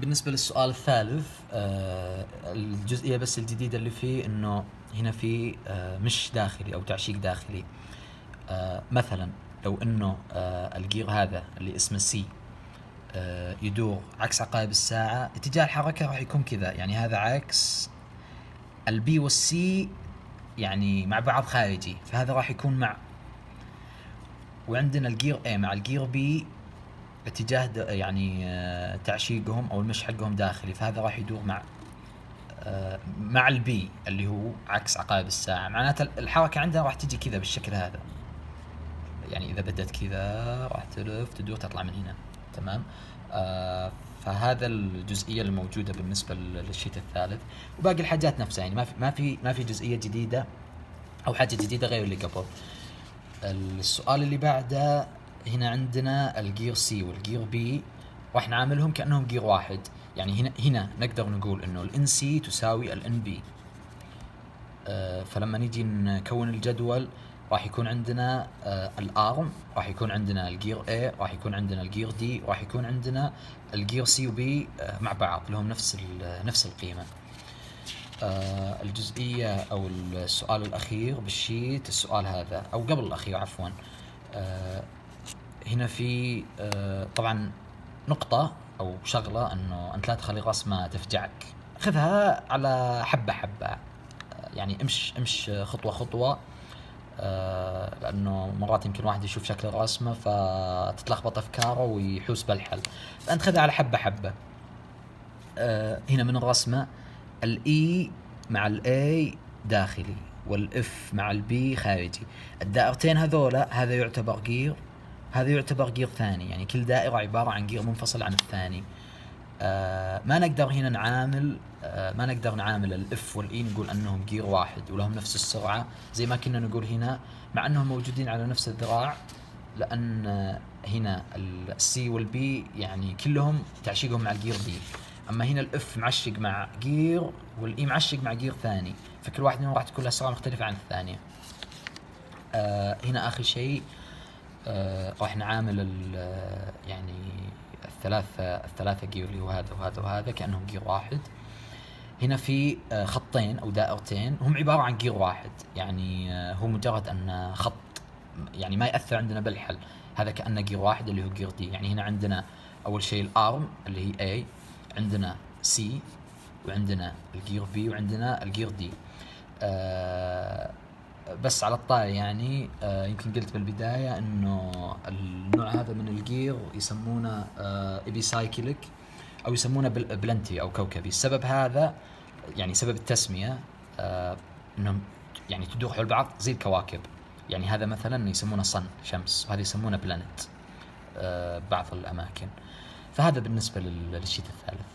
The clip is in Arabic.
بالنسبة للسؤال الثالث، الجزئية بس الجديدة اللي فيه إنه هنا في مش داخلي أو تعشيق داخلي. مثلا لو إنه الجير هذا اللي اسمه سي يدور عكس عقارب الساعة، اتجاه الحركة راح يكون كذا، يعني هذا عكس البي والسي، يعني مع بعض خارجي، فهذا راح يكون مع. وعندنا الجير A مع الجير B اتجاه يعني تعشيقهم او المش حقهم داخلي، فهذا راح يدور مع البي اللي هو عكس عقارب الساعة. معناته الحركة عندها راح تجي كذا بالشكل هذا، يعني اذا بدت كذا راح تلف تدور تطلع من هنا. تمام. فهذا الجزئية الموجودة بالنسبة للشيت الثالث، وباقي الحاجات نفسها، يعني ما في جزئية جديدة او حاجة جديدة غير اللي قبل. السؤال اللي بعده، هنا عندنا الجير سي والجير بي راح نعاملهم كأنهم جير واحد، يعني هنا نقدر نقول انه الان سي تساوي الان بي. فلما نيجي نكون الجدول راح يكون عندنا الارم، راح يكون عندنا الجير A، راح يكون عندنا الجير دي، راح يكون عندنا الجير سي وبي مع بعض لهم نفس القيمة. الجزئية أو السؤال الأخير بالشيت، السؤال هذا أو قبل الأخير عفوا، هنا في طبعا نقطة أو شغلة أنه أنت لا تخلي الرسمة تفجعك، خذها على حبة حبة، يعني امش خطوة خطوة، لأنه مرات يمكن واحد يشوف شكل الرسمة فتتلخبط أفكاره ويحوس بالحل، فأنت خذها على حبة حبة. هنا من الرسمة الإي مع الأي داخلي والإف مع البي خارجي. الدائرتين هذولا، هذا يعتبر جير، هذا يعتبر جير ثاني، يعني كل دائرة عبارة عن جير منفصل عن الثاني. ما نقدر هنا نعامل الإف والإي نقول أنهم جير واحد ولهم نفس السرعة زي ما كنا نقول هنا، مع أنهم موجودين على نفس الذراع، لأن هنا السي والبي يعني كلهم تعشيقهم مع الجير بي، أما هنا الإف معشق مع جير والإي معشق مع جير ثاني، فكل واحد منهم راح تكون له سرعة مختلفة عن الثانية. هنا آخر شيء راح نعامل يعني الثلاثة جير اللي هو هذا وهذا وهذا كأنهم جير واحد. هنا في خطين أو دائرتين هم عبارة عن جير واحد، يعني هو مجرد أن خط، يعني ما يأثر عندنا بالحل، هذا كأنه جير واحد اللي هو جير دي. يعني هنا عندنا أول شيء الأرم اللي هي A، عندنا C، وعندنا الجير B، وعندنا الجير D. بس على الطاري يعني يمكن قلت بالبداية انه النوع هذا من الجير يسمونه إبيسايكليك او يسمونه بلنتي او كوكبي. السبب هذا يعني سبب التسمية انهم يعني تدور حول بعض زي الكواكب، يعني هذا مثلا يسمونه صن شمس، وهذا يسمونه بلانت بعض الاماكن. فهذا بالنسبة للشيء الثالث.